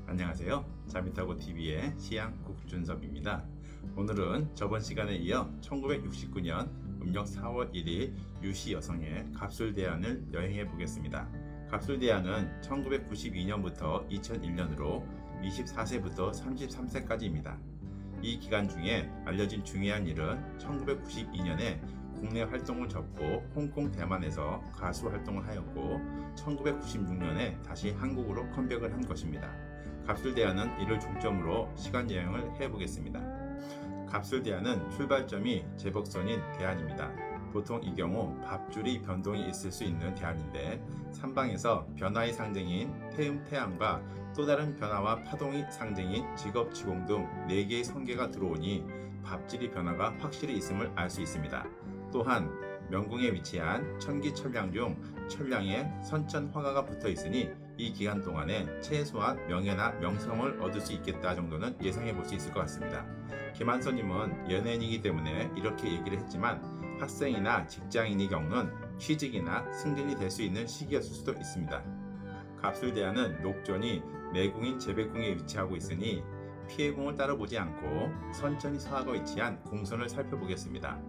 안녕하세요. 자미타고TV의 시양 국준섭입니다. 오늘은 저번 시간에 이어 1969년 음력 4월 1일 유시 여성의 갑술대안을 여행해 보겠습니다. 갑술대안은 1992년부터 2001년으로 24세부터 33세까지입니다. 이 기간 중에 알려진 중요한 일은 1992년에 국내 활동을 접고 홍콩 대만에서 가수 활동을 하였고 1996년에 다시 한국으로 컴백을 한 것입니다. 갑술대안은 이를 중점으로 시간 여행을 해보겠습니다. 갑술대안은 출발점이 제복선인 대안입니다. 보통 이 경우 밥줄이 변동이 있을 수 있는 대안인데 삼방에서 변화의 상징인 태음 태양과 또 다른 변화와 파동의 상징인 직업 지공 등 4개의 성계가 들어오니 밥질의 변화가 확실히 있음을 알 수 있습니다. 또한 명궁에 위치한 천기천량 중 천량에 선천화가가 붙어 있으니 이 기간 동안에 최소한 명예나 명성을 얻을 수 있겠다 정도는 예상해 볼 수 있을 것 같습니다. 김한선님은 연예인이기 때문에 이렇게 얘기를 했지만 학생이나 직장인이 겪는 취직이나 승진이 될 수 있는 시기였을 수도 있습니다. 갑술대안은 녹전이 내궁인 제백궁에 위치하고 있으니 피해궁을 따로 보지 않고 선천이 서하고 위치한 궁선을 살펴보겠습니다.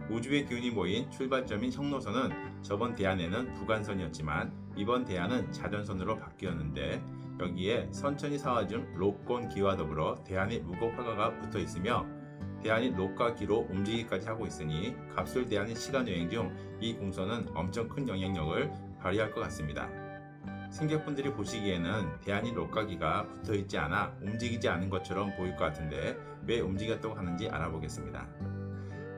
우주의 기운이 모인 출발점인 형노선은 저번 대안에는 부간선이었지만 이번 대안은 자전선으로 바뀌었는데 여기에 선천이 사화중 록권 기와 더불어 대안의 무곡화가가 붙어 있으며 대안이 록과 기로 움직이기까지 하고 있으니 갑술대안의 시간여행 중 이 궁선은 엄청 큰 영향력을 발휘할 것 같습니다. 승객분들이 보시기에는 대안이 록과 기가 붙어 있지 않아 움직이지 않은 것처럼 보일 것 같은데 왜 움직였다고 하는지 알아보겠습니다.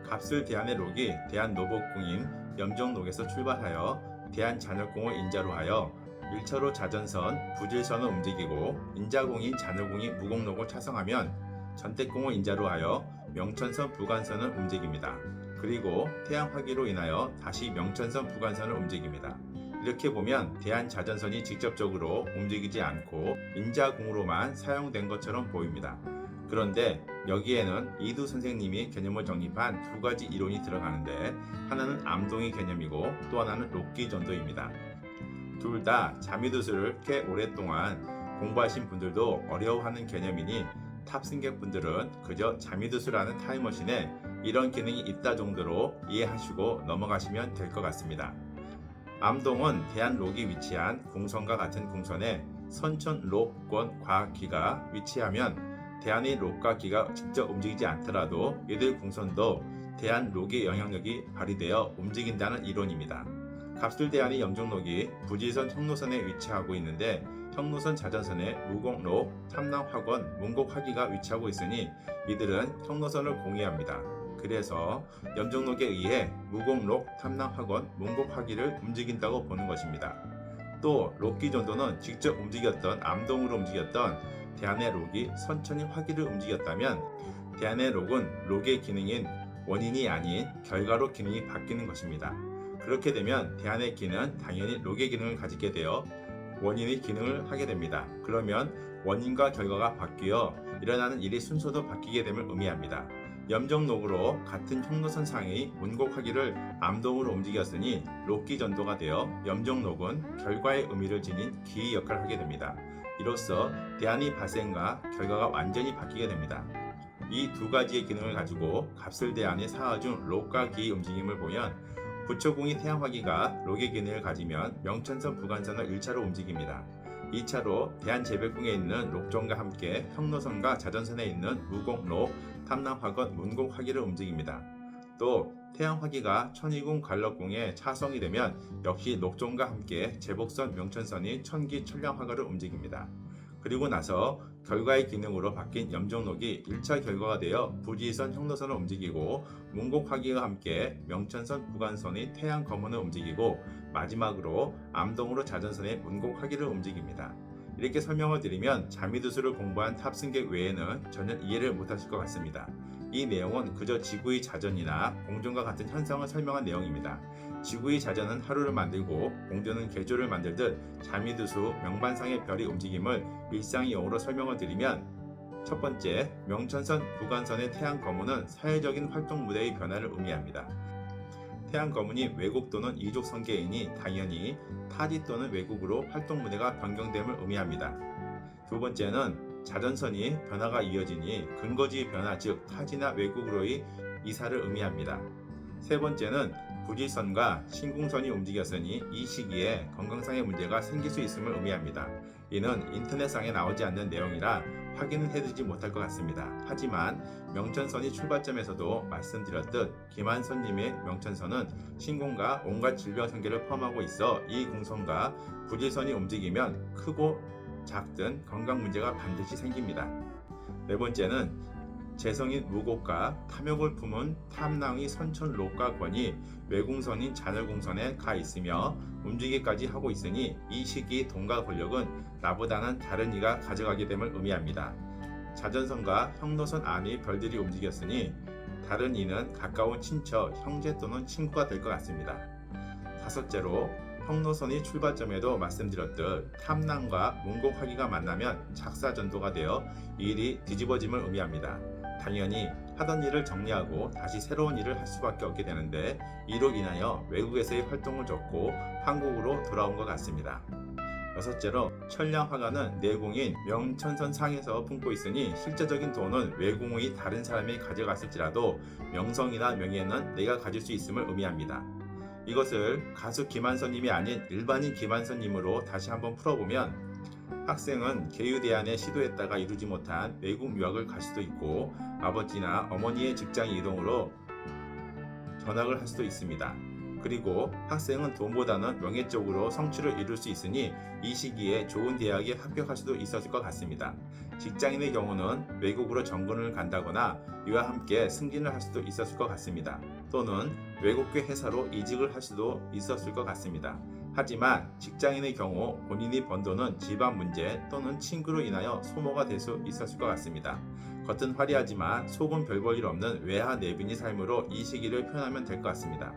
갑술 대안의 록이 대안 노복궁인 염정록에서 출발하여 대안 잔열궁을 인자로 하여 1차로 자전선, 부질선을 움직이고 인자궁인 잔열궁이 무곡록을 차성하면 전택궁을 인자로 하여 명천선 부간선을 움직입니다. 그리고 태양화기로 인하여 다시 명천선 부간선을 움직입니다. 이렇게 보면 대안 자전선이 직접적으로 움직이지 않고 인자궁으로만 사용된 것처럼 보입니다. 그런데 여기에는 이두 선생님이 개념을 정립한 두 가지 이론이 들어가는데 하나는 암동의 개념이고 또 하나는 록기전도입니다. 둘 다 자미두수를 꽤 오랫동안 공부하신 분들도 어려워하는 개념이니 탑승객분들은 그저 자미두수라는 타임머신에 이런 기능이 있다 정도로 이해하시고 넘어가시면 될 것 같습니다. 암동은 대안 록이 위치한 궁선과 같은 궁선에 선천 록권 과기가 위치하면 대안의 록과 기가 직접 움직이지 않더라도 이들 궁선도 대안 록의 영향력이 발휘되어 움직인다는 이론입니다. 갑술대안의 염정록이 부지선 형노선에 위치하고 있는데 형노선 자전선에 무곡록, 탐낭화권, 문곡화기가 위치하고 있으니 이들은 형노선을 공유합니다. 그래서 염정록에 의해 무곡록, 탐낭화권, 문곡화기를 움직인다고 보는 것입니다. 또 록기전도는 직접 움직였던 암동으로 움직였던 대안의 록이 선천히 화기를 움직였다면 대안의 록은 록의 기능인 원인이 아닌 결과로 기능이 바뀌는 것입니다. 그렇게 되면 대안의 기는 당연히 록의 기능을 가지게 되어 원인의 기능을 하게 됩니다. 그러면 원인과 결과가 바뀌어 일어나는 일의 순서도 바뀌게 됨을 의미합니다. 염정록으로 같은 형노선상의 문곡화기를 암동으로 움직였으니 록기전도가 되어 염정록은 결과의 의미를 지닌 기의 역할을 하게 됩니다. 이로써 대안의 발생과 결과가 완전히 바뀌게 됩니다. 이 두 가지의 기능을 가지고 갑술대안의 사화 중 록과 기의 움직임을 보면 부처궁이 태양화기가 록의 기능을 가지면 명천선 부간선을 1차로 움직입니다. 2차로 대안제백궁에 있는 록전과 함께 형노선과 자전선에 있는 무곡록, 탐낭화권, 문곡화기를 움직입니다. 또 태양화기가 천이궁 관럭궁에 차성이 되면 역시 녹전과 함께 제복선 명천선이 천기 천량화가를 움직입니다. 그리고 나서 결과의 기능으로 바뀐 염정록이 1차 결과가 되어 부지선 형노선을 움직이고 문곡화기와 함께 명천선 부간선의 태양검문을 움직이고 마지막으로 암동으로 자전선의 문곡화기를 움직입니다. 이렇게 설명을 드리면 자미두수를 공부한 탑승객 외에는 전혀 이해를 못하실 것 같습니다. 이 내용은 그저 지구의 자전이나 공전과 같은 현상을 설명한 내용입니다. 지구의 자전은 하루를 만들고 공전은 계조를 만들듯 자미두수 명반상의 별의 움직임을 일상의 용어로 설명을 드리면 첫 번째, 명천선 부간선의 태양 거문은 사회적인 활동 무대의 변화를 의미합니다. 태양 거문이 외국 또는 이족 성계이니 당연히 타지 또는 외국으로 활동 무대가 변경됨을 의미합니다. 두 번째는 자전선이 변화가 이어지니 근거지 변화 즉 타지나 외국으로의 이사를 의미합니다. 세 번째는 부지선과 신궁선이 움직였으니 이 시기에 건강상의 문제가 생길 수 있음을 의미합니다. 이는 인터넷상에 나오지 않는 내용이라 확인은 해두지 못할 것 같습니다. 하지만 명천선이 출발점에서도 말씀드렸듯 김한선님의 명천선은 신궁과 온갖 질병 생계를 포함하고 있어 이 궁선과 부지선이 움직이면 크고 작든 건강 문제가 반드시 생깁니다. 네 번째는 재성인 무곡과 탐욕을 품은 탐낭의 선천록과 권이 외궁선인 자널궁선에 가 있으며 움직이기까지 하고 있으니 이 시기 돈과 권력은 나보다는 다른 이가 가져가게 됨을 의미합니다. 자전선과 형노선 안의 별들이 움직였으니 다른 이는 가까운 친척, 형제 또는 친구가 될 것 같습니다. 다섯째로 형노선이 출발점에도 말씀드렸듯 탐낭과 문곡화기가 만나면 착사전도가 되어 일이 뒤집어짐을 의미합니다. 당연히 하던 일을 정리하고 다시 새로운 일을 할 수밖에 없게 되는데 이로 인하여 외국에서의 활동을 접고 한국으로 돌아온 것 같습니다. 여섯째로 천량화가는 내궁인 명천선 상에서 품고 있으니 실제적인 돈은 외궁의 다른 사람이 가져갔을지라도 명성이나 명예는 내가 가질 수 있음을 의미합니다. 이것을 가수 김한선님이 아닌 일반인 김한선님으로 다시 한번 풀어보면 학생은 계유대안에 시도했다가 이루지 못한 외국 유학을 갈 수도 있고 아버지나 어머니의 직장 이동으로 전학을 할 수도 있습니다. 그리고 학생은 돈보다는 명예 쪽으로 성취를 이룰 수 있으니 이 시기에 좋은 대학에 합격할 수도 있었을 것 같습니다. 직장인의 경우는 외국으로 전근을 간다거나 이와 함께 승진을 할 수도 있었을 것 같습니다. 또는 외국계 회사로 이직을 할 수도 있었을 것 같습니다. 하지만 직장인의 경우 본인이 번 돈은 집안 문제 또는 친구로 인하여 소모가 될 수 있었을 것 같습니다. 겉은 화려하지만 속은 별 볼 일 없는 외하 내빈의 삶으로 이 시기를 표현하면 될 것 같습니다.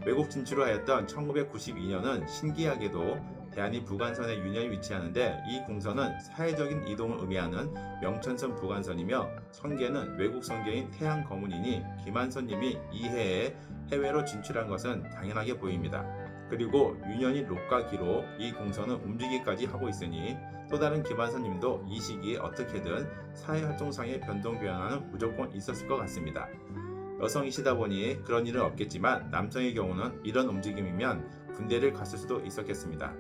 외국 진출을 하였던 1992년은 신기하게도 대한이 부간선에 유년이 위치하는데 이 궁선은 사회적인 이동을 의미하는 명천선 부간선이며 선계는 외국 선계인 태양 거문이니 김한선님이 이 해에 해외로 진출한 것은 당연하게 보입니다. 그리고 유년이 록과 기로 이 궁선은 움직이기까지 하고 있으니 또 다른 김한선님도 이 시기에 어떻게든 사회활동상의 변동 변화는 무조건 있었을 것 같습니다. 여성이시다 보니 그런 일은 없겠지만 남성의 경우는 이런 움직임이면 군대를 갔을 수도 있었겠습니다.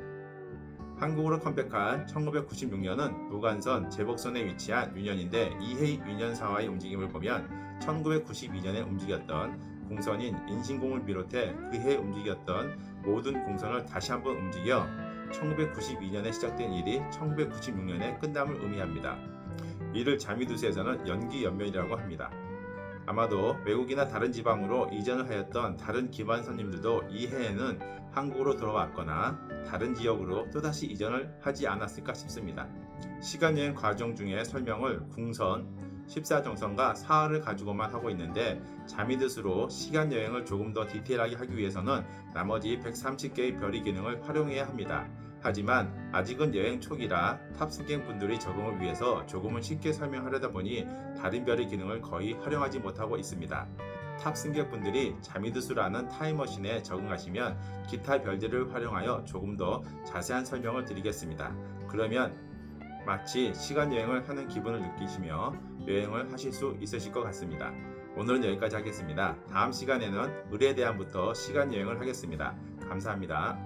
한국으로 컴백한 1996년은 부간선 제복선에 위치한 유년인데 이해 유년사와의 움직임을 보면 1992년에 움직였던 궁선인 인신궁을 비롯해 그해 움직였던 모든 궁선을 다시 한번 움직여 1992년에 시작된 일이 1996년에 끝남을 의미합니다. 이를 자미두세에서는 연기연면이라고 합니다. 아마도 외국이나 다른 지방으로 이전을 하였던 다른 김한선님들도 이 해에는 한국으로 돌아왔거나 다른 지역으로 또다시 이전을 하지 않았을까 싶습니다. 시간여행 과정 중에 설명을 궁선, 14정선과 사흘을 가지고만 하고 있는데 자미드스로 시간여행을 조금 더 디테일하게 하기 위해서는 나머지 130개의 별의 기능을 활용해야 합니다. 하지만 아직은 여행 초기라 탑승객 분들의 적응을 위해서 조금은 쉽게 설명하려다 보니 다른 별의 기능을 거의 활용하지 못하고 있습니다. 탑승객 분들이 자미드스라는 타임머신에 적응하시면 기타 별들을 활용하여 조금 더 자세한 설명을 드리겠습니다. 그러면 마치 시간 여행을 하는 기분을 느끼시며 여행을 하실 수 있으실 것 같습니다. 오늘은 여기까지 하겠습니다. 다음 시간에는 의뢰대안부터 시간 여행을 하겠습니다. 감사합니다.